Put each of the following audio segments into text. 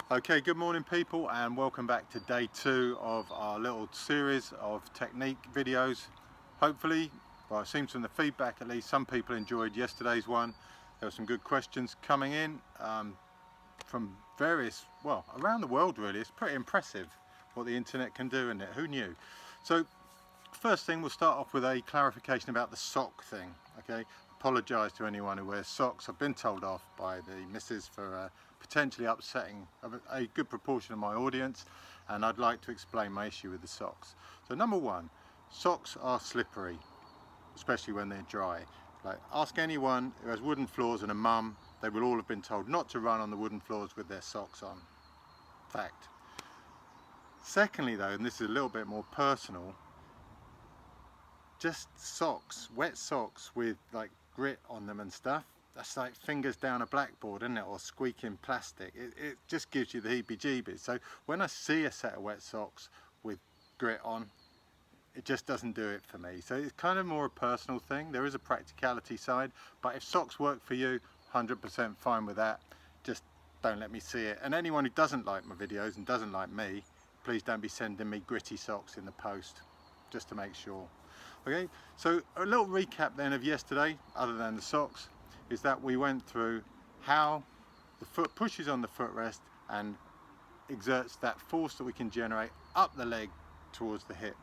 Okay, good morning people, and welcome back to day 2 of our little series of technique videos. Hopefully, well, it seems from the feedback at least, some people enjoyed yesterday's one. There were some good questions coming in from various, well, around the world really. It's pretty impressive what the internet can do, isn't it? Who knew? So first thing, we'll start off with a clarification about the sock thing. Okay, apologise to anyone who wears socks. I've been told off by the missus for potentially upsetting a good proportion of my audience, and I'd like to explain my issue with the socks. So number one, socks are slippery, especially when they're dry. Like, ask anyone who has wooden floors and a mum, they will all have been told not to run on the wooden floors with their socks on. Fact. Secondly though, and this is a little bit more personal, just socks, wet socks with like grit on them and stuff, that's like fingers down a blackboard, isn't it? Or squeaking plastic. It just gives you the heebie-jeebies. So when I see a set of wet socks with grit on, it just doesn't do it for me. So it's kind of more a personal thing. There is a practicality side, but if socks work for you, 100% fine with that. Just don't let me see it. And anyone who doesn't like my videos and doesn't like me, please don't be sending me gritty socks in the post, just to make sure. Okay, so a little recap then of yesterday, other than the socks, is that we went through how the foot pushes on the footrest and exerts that force that we can generate up the leg towards the hip.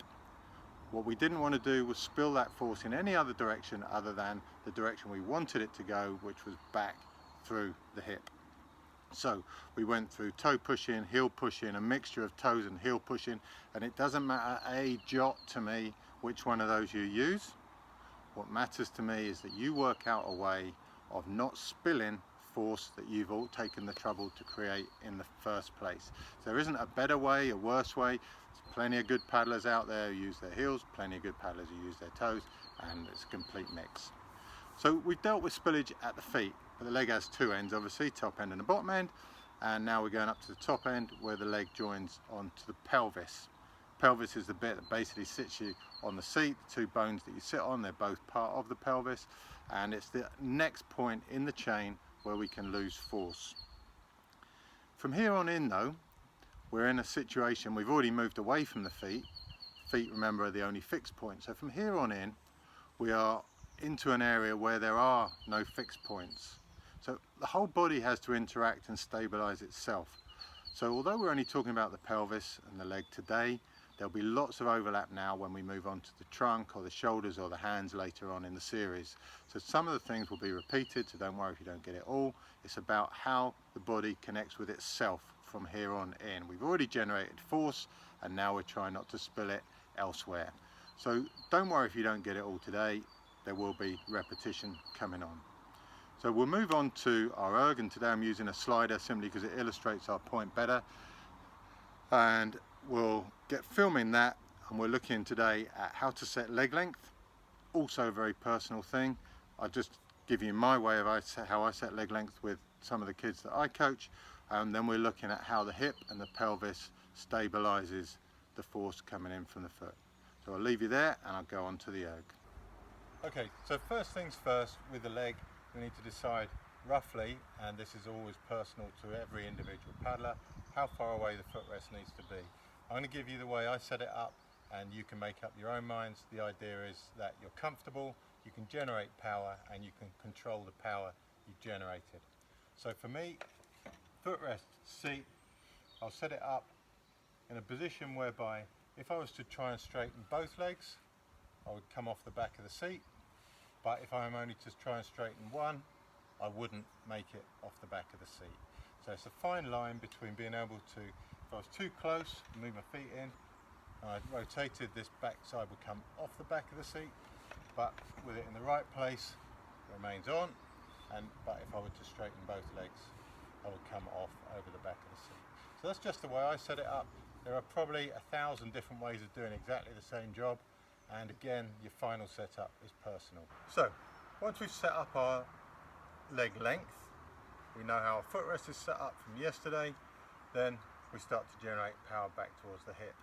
What we didn't want to do was spill that force in any other direction other than the direction we wanted it to go, which was back through the hip. So we went through toe pushing, heel pushing, a mixture of toes and heel pushing, and it doesn't matter a jot to me which one of those you use. What matters to me is that you work out a way of not spilling force that you've all taken the trouble to create in the first place. So there isn't a better way, a worse way. There's plenty of good paddlers out there who use their heels, plenty of good paddlers who use their toes, and it's a complete mix. So we've dealt with spillage at the feet, but the leg has two ends obviously, top end and the bottom end, and now we're going up to the top end where the leg joins onto the pelvis. Pelvis is the bit that basically sits you on the seat, the two bones that you sit on, they're both part of the pelvis, and it's the next point in the chain where we can lose force. From here on in though, we're in a situation, we've already moved away from the feet. Feet, remember, are the only fixed point. So from here on in, we are into an area where there are no fixed points. So the whole body has to interact and stabilize itself. So although we're only talking about the pelvis and the leg today, there'll be lots of overlap now when we move on to the trunk or the shoulders or the hands later on in the series. So some of the things will be repeated, so don't worry if you don't get it all. It's about how the body connects with itself from here on in. We've already generated force and now we're trying not to spill it elsewhere. So don't worry if you don't get it all today. There will be repetition coming on. So we'll move on to our erg, and today I'm using a slider simply because it illustrates our point better. And we'll get filming that, and we're looking today at how to set leg length. Also a very personal thing. I'll just give you my way of how I set leg length with some of the kids that I coach, and then we're looking at how the hip and the pelvis stabilizes the force coming in from the foot. So I'll leave you there and I'll go on to the erg. Okay, so first things first, with the leg we need to decide roughly, and this is always personal to every individual paddler, how far away the footrest needs to be. I'm going to give you the way I set it up and you can make up your own minds. The idea is that you're comfortable, you can generate power, and you can control the power you've generated. So for me, footrest seat, I'll set it up in a position whereby if I was to try and straighten both legs, I would come off the back of the seat, but if I'm only to try and straighten one, I wouldn't make it off the back of the seat. So it's a fine line between being able to, if I was too close, move my feet in, and I rotated, this back side would come off the back of the seat, but with it in the right place, it remains on, but if I were to straighten both legs, I would come off over the back of the seat. So that's just the way I set it up. There are probably 1,000 different ways of doing exactly the same job, and again, your final setup is personal. So once we've set up our leg length, we know how our footrest is set up from yesterday, then we start to generate power back towards the hip.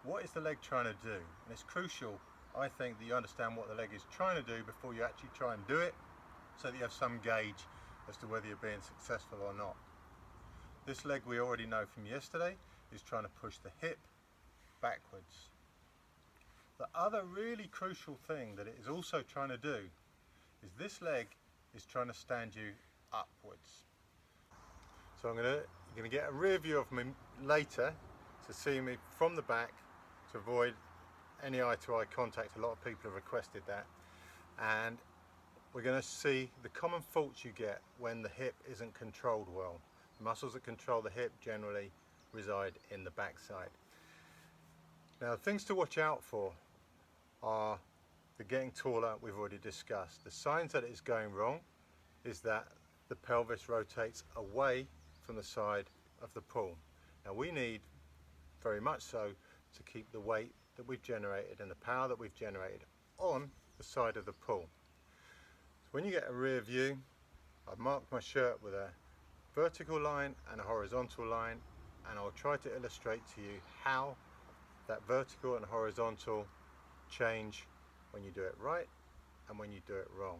What is the leg trying to do? And it's crucial, I think, that you understand what the leg is trying to do before you actually try and do it, so that you have some gauge as to whether you're being successful or not. This leg we already know from yesterday is trying to push the hip backwards. The other really crucial thing that it is also trying to do is this leg is trying to stand you upwards. So you're going to get a rear view of me later to see me from the back to avoid any eye-to-eye contact. A lot of people have requested that, and we're going to see the common faults you get when the hip isn't controlled well. The muscles that control the hip generally reside in the backside. Now, things to watch out for are the getting taller we've already discussed. The signs that it's going wrong is that the pelvis rotates away from the side of the pull. Now we need, very much so, to keep the weight that we've generated and the power that we've generated on the side of the pull. So when you get a rear view, I've marked my shirt with a vertical line and a horizontal line, and I'll try to illustrate to you how that vertical and horizontal change when you do it right and when you do it wrong.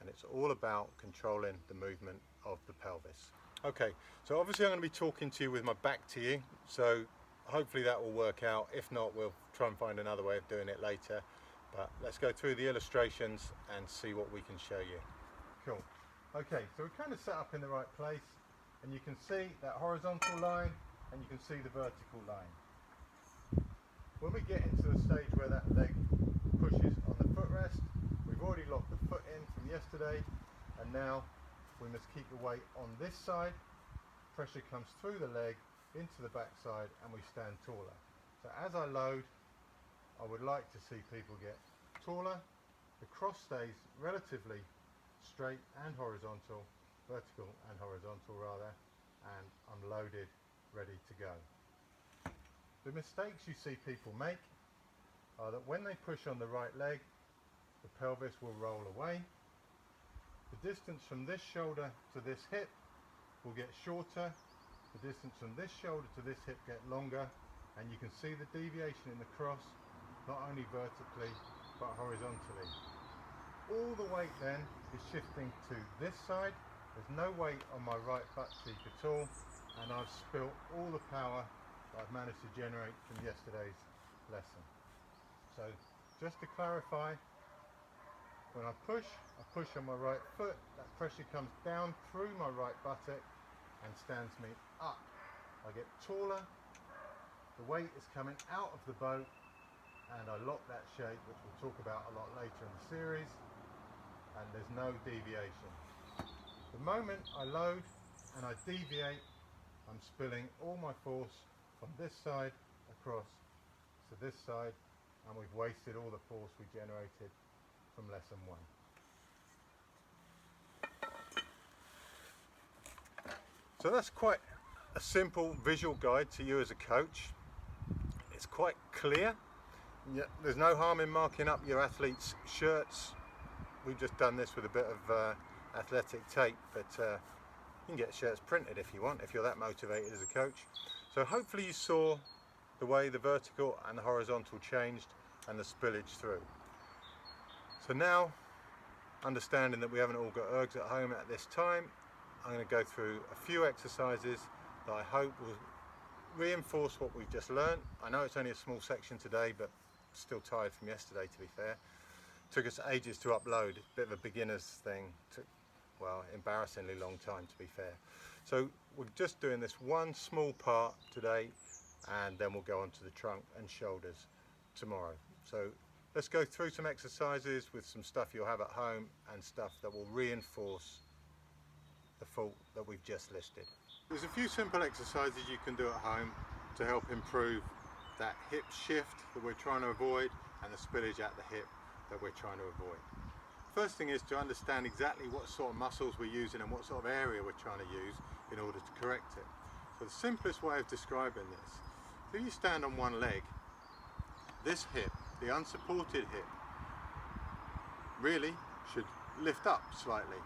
And it's all about controlling the movement of the pelvis. Okay, so obviously I'm going to be talking to you with my back to you, so hopefully that will work out. If not, we'll try and find another way of doing it later. But let's go through the illustrations and see what we can show you. Cool. Okay, so we're kind of set up in the right place, and you can see that horizontal line and you can see the vertical line. When we get into the stage where that leg pushes on the footrest, we've already locked the foot in from yesterday, and now we must keep the weight on this side. Pressure comes through the leg into the back side and we stand taller. So as I load, I would like to see people get taller. The cross stays relatively straight and horizontal, vertical and horizontal rather, and I'm loaded, ready to go. The mistakes you see people make are that when they push on the right leg, the pelvis will roll away. The distance from this shoulder to this hip will get shorter. The distance from this shoulder to this hip get longer, and you can see the deviation in the cross, not only vertically but horizontally. All the weight then is shifting to this side. There's no weight on my right butt cheek at all, and I've spilt all the power that I've managed to generate from yesterday's lesson. So just to clarify, when I push on my right foot, that pressure comes down through my right buttock and stands me up. I get taller, the weight is coming out of the boat, and I lock that shape, which we'll talk about a lot later in the series, and there's no deviation. The moment I load and I deviate, I'm spilling all my force from this side across to this side, and we've wasted all the force we generated from lesson 1. So that's quite a simple visual guide to you as a coach. It's quite clear. There's no harm in marking up your athletes' shirts. We've just done this with a bit of athletic tape, but you can get shirts printed if you want, if you're that motivated as a coach. So hopefully you saw the way the vertical and the horizontal changed and the spillage through. So now, understanding that we haven't all got ergs at home at this time, I'm going to go through a few exercises that I hope will reinforce what we've just learned. I know it's only a small section today, but still tired from yesterday, to be fair. Took us ages to upload, a bit of a beginner's thing. Took, well, embarrassingly long time, to be fair. So we're just doing this one small part today, and then we'll go on to the trunk and shoulders tomorrow. So let's go through some exercises with some stuff you'll have at home and stuff that will reinforce the fault that we've just listed. There's a few simple exercises you can do at home to help improve that hip shift that we're trying to avoid and the spillage at the hip that we're trying to avoid. First thing is to understand exactly what sort of muscles we're using and what sort of area we're trying to use in order to correct it. So the simplest way of describing this, if you stand on one leg, this hip, the unsupported hip, really should lift up slightly.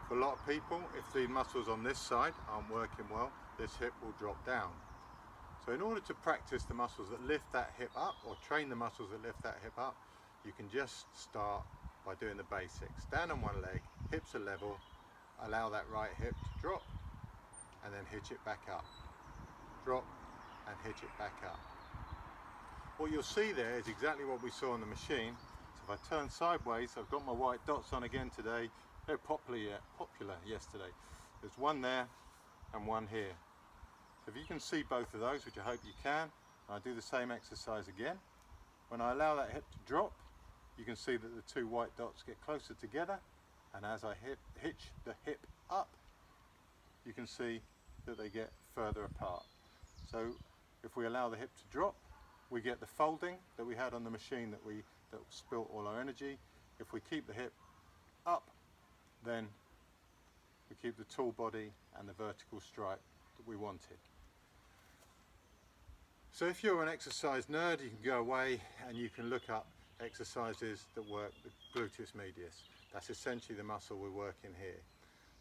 For a lot of people, if the muscles on this side aren't working well, this hip will drop down. So in order to practice the muscles that lift that hip up, or train the muscles that lift that hip up, you can just start by doing the basics. Stand on one leg, hips are level, allow that right hip to drop, and then hitch it back up. Drop and hitch it back up. What you'll see there is exactly what we saw on the machine. So if I turn sideways, I've got my white dots on again today. They're popular yesterday. There's one there and one here. So if you can see both of those, which I hope you can, and I do the same exercise again. When I allow that hip to drop, you can see that the two white dots get closer together, and as I hitch the hip up, you can see that they get further apart. So if we allow the hip to drop, we get the folding that we had on the machine that spilt all our energy. If we keep the hip up, then we keep the tall body and the vertical stripe that we wanted. So if you're an exercise nerd, you can go away and you can look up exercises that work the gluteus medius. That's essentially the muscle we're working here.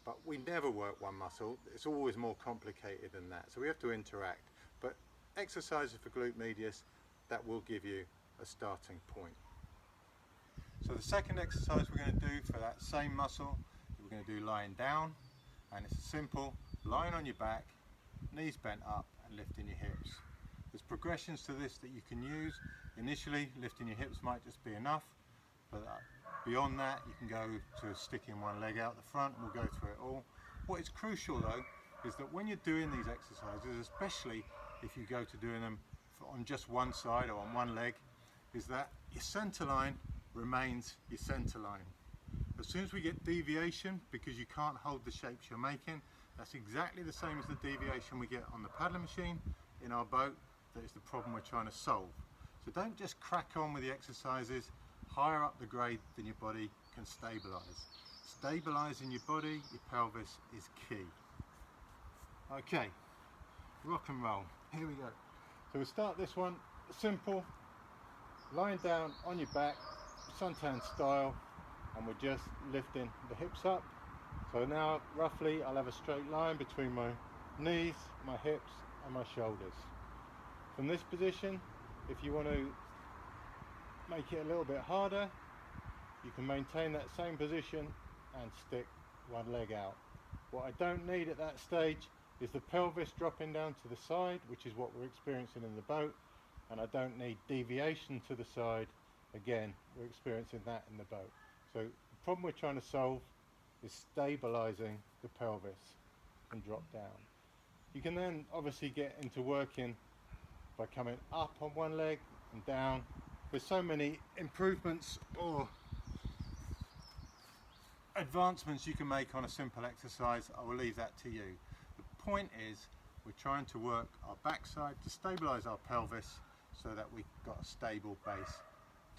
But we never work one muscle, it's always more complicated than that. So we have to interact. But exercises for glute medius, that will give you a starting point. So the second exercise we're going to do for that same muscle, we're going to do lying down, and it's simple, lying on your back, knees bent up and lifting your hips. There's progressions to this that you can use. Initially, lifting your hips might just be enough, but beyond that, you can go to sticking one leg out the front, and we'll go through it all. What is crucial though, is that when you're doing these exercises, especially if you go to doing them on just one side or on one leg, is that your center line remains your center line. As soon as we get deviation, because you can't hold the shapes you're making, that's exactly the same as the deviation we get on the paddling machine in our boat. That is the problem we're trying to solve. So don't just crack on with the exercises. Higher up the grade than your body can stabilize. Stabilizing your body, your pelvis is key. Okay, rock and roll. Here we go. So we'll start this one simple, lying down on your back, suntan style, and we're just lifting the hips up. So now roughly I'll have a straight line between my knees, my hips and my shoulders. From this position, if you want to make it a little bit harder, you can maintain that same position and stick one leg out. What I don't need at that stage is the pelvis dropping down to the side, which is what we're experiencing in the boat, and I don't need deviation to the side. Again, we're experiencing that in the boat. So the problem we're trying to solve is stabilizing the pelvis and drop down. You can then obviously get into working by coming up on one leg and down. There's so many improvements or advancements you can make on a simple exercise. I will leave that to you. The point is, we're trying to work our backside to stabilize our pelvis so that we've got a stable base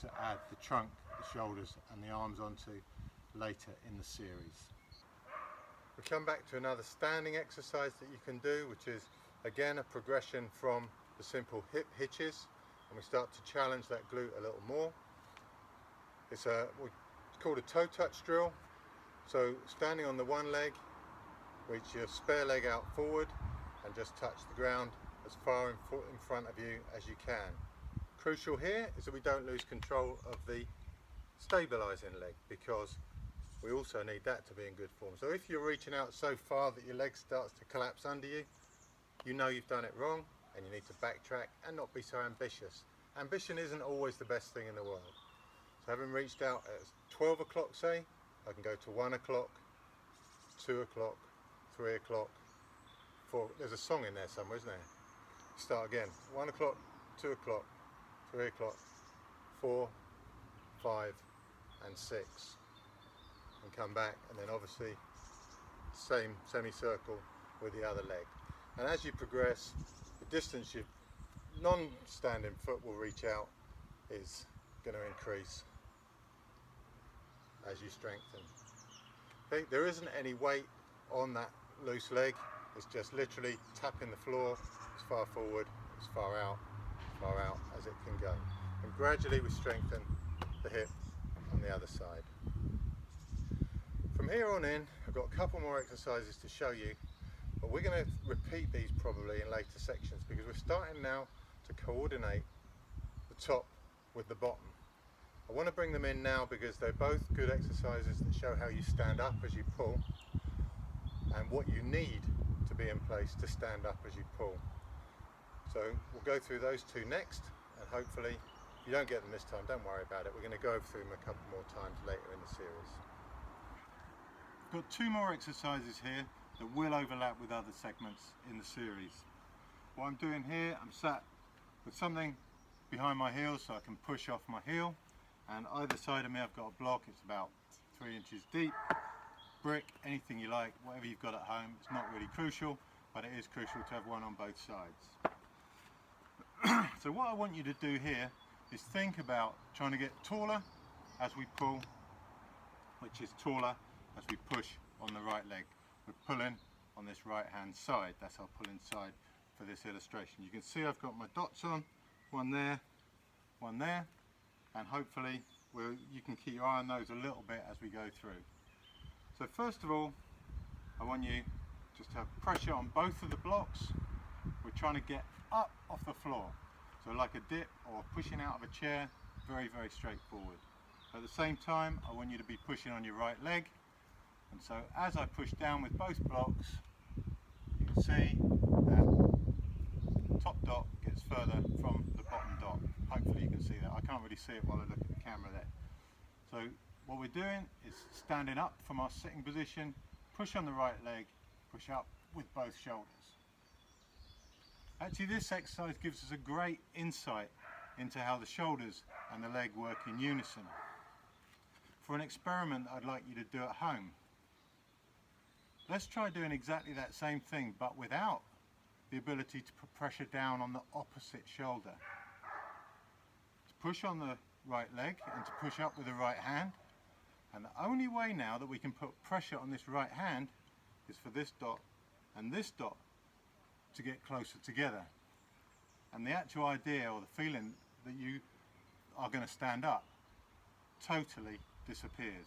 to add the trunk, the shoulders and the arms onto later in the series. We come back to another standing exercise that you can do, which is again a progression from the simple hip hitches, and we start to challenge that glute a little more. It's called a toe touch drill. So standing on the one leg, reach your spare leg out forward and just touch the ground as far in front of you as you can. Crucial here is that we don't lose control of the stabilizing leg, because we also need that to be in good form. So if you're reaching out so far that your leg starts to collapse under you, you know you've done it wrong and you need to backtrack and not be so ambitious. Ambition isn't always the best thing in the world. So having reached out at 12 o'clock, say, I can go to 1 o'clock, 2 o'clock, 3 o'clock, 4. There's a song in there somewhere, isn't there? Start again. 1 o'clock, 2 o'clock, 3 o'clock, 4, 5 and 6. And come back, and then obviously same semicircle with the other leg. And as you progress, the distance your non-standing foot will reach out is going to increase as you strengthen. Okay, there isn't any weight on that loose leg, it's just literally tapping the floor as far forward, as far out as it can go. And gradually we strengthen the hip on the other side. From here on in, I've got a couple more exercises to show you, but we're going to repeat these probably in later sections, because we're starting now to coordinate the top with the bottom. I want to bring them in now because they're both good exercises that show how you stand up as you pull and what you need to be in place to stand up as you pull. So we'll go through those two next, and hopefully if you don't get them this time, don't worry about it. We're going to go through them a couple more times later in the series. I've got two more exercises here that will overlap with other segments in the series. What I'm doing here, I'm sat with something behind my heel so I can push off my heel, and either side of me I've got a block. It's about 3 inches deep, brick, anything you like, whatever you've got at home. It's not really crucial, but it is crucial to have one on both sides. So what I want you to do here is think about trying to get taller as we pull, which is taller as we push on the right leg. We're pulling on this right hand side. That's our pulling side for this illustration. You can see I've got my dots on, one there, and hopefully you can keep your eye on those a little bit as we go through. So first of all, I want you just to have pressure on both of the blocks. We're trying to get up off the floor, so like a dip or pushing out of a chair, very, very straightforward. At the same time, I want you to be pushing on your right leg, and so as I push down with both blocks, you can see that top dot gets further from the bottom dot. Hopefully you can see that. I can't really see it while I look at the camera there. So what we're doing is standing up from our sitting position, push on the right leg, push up with both shoulders. Actually, this exercise gives us a great insight into how the shoulders and the leg work in unison. For an experiment I'd like you to do at home, let's try doing exactly that same thing, but without the ability to put pressure down on the opposite shoulder. To push on the right leg and to push up with the right hand, and the only way now that we can put pressure on this right hand is for this dot and this dot to get closer together, and the actual idea or the feeling that you are going to stand up totally disappears.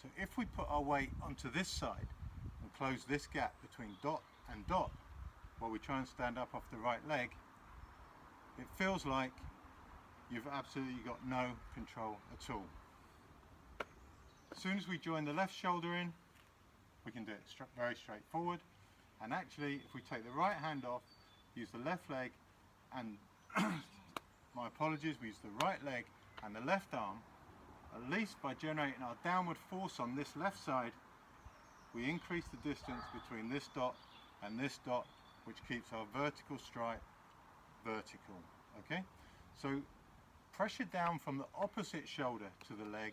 So if we put our weight onto this side and close this gap between dot and dot while we try and stand up off the right leg, it feels like you've absolutely got no control at all. As soon as we join the left shoulder in, we can do it very straightforward. And actually, if we take the right hand off, use the left leg, and my apologies, we use the right leg and the left arm, at least by generating our downward force on this left side, we increase the distance between this dot and this dot, which keeps our vertical stripe vertical. Okay? So pressure down from the opposite shoulder to the leg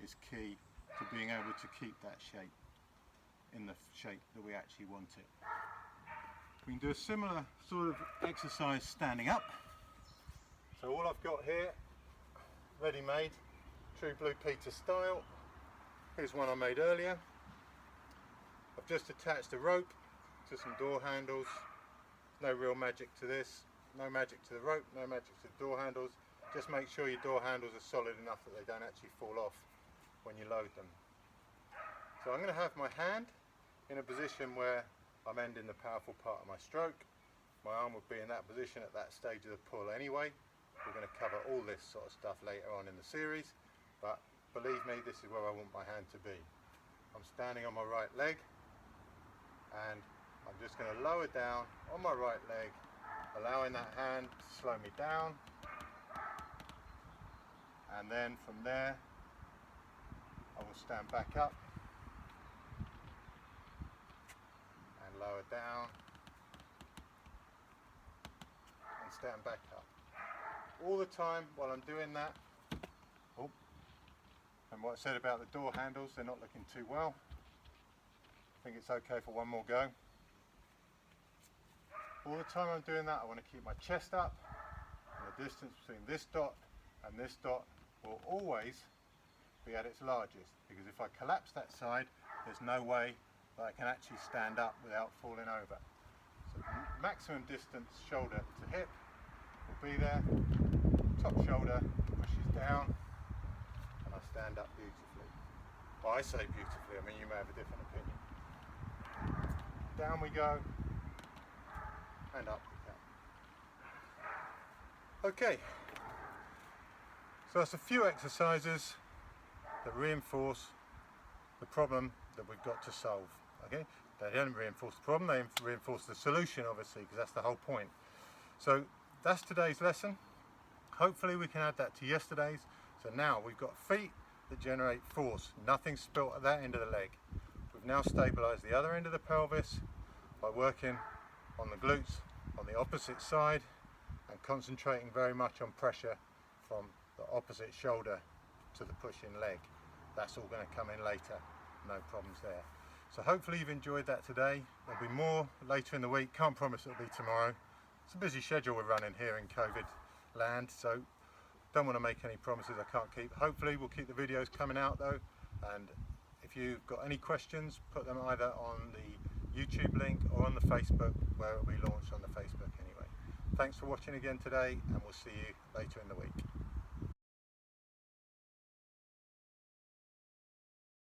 is key to being able to keep that shape in the shape that we actually want it. We can do a similar sort of exercise standing up. So all I've got here, ready-made, True Blue Peter style. Here's one I made earlier. I've just attached a rope to some door handles. No real magic to this, no magic to the rope, no magic to the door handles. Just make sure your door handles are solid enough that they don't actually fall off when you load them. So I'm going to have my hand in a position where I'm ending the powerful part of my stroke. My arm would be in that position at that stage of the pull anyway. We're going to cover all this sort of stuff later on in the series, but believe me, this is where I want my hand to be. I'm standing on my right leg, and I'm just going to lower down on my right leg, allowing that hand to slow me down, and then from there I will stand back up and lower down and stand back up. All the time while I'm doing that. Oh, and what I said about the door handles, they're not looking too well. I think it's okay for one more go. All the time I'm doing that, I want to keep my chest up, and the distance between this dot and this dot will always be at its largest, because if I collapse that side, there's no way that I can actually stand up without falling over. So the maximum distance shoulder to hip will be there, top shoulder pushes down, and I stand up beautifully. Well, I say beautifully, I mean you may have a different opinion. Down we go, and up we go. Okay, so that's a few exercises that reinforce the problem that we've got to solve. Okay, They didn't reinforce the problem, they reinforced the solution, obviously, because that's the whole point. So that's today's lesson. Hopefully we can add that to yesterday's. So now we've got feet that generate force, nothing spilt at that end of the leg. We've now stabilised the other end of the pelvis by working on the glutes on the opposite side and concentrating very much on pressure from the opposite shoulder to the pushing leg. That's all going to come in later, no problems there. So hopefully you've enjoyed that today. There'll be more later in the week, can't promise it'll be tomorrow. It's a busy schedule we're running here in COVID land, so don't want to make any promises I can't keep. Hopefully we'll keep the videos coming out though, and if you've got any questions, put them either on the YouTube link or on the Facebook, where it will be launched on the Facebook anyway. Thanks for watching again today, and we'll see you later in the week.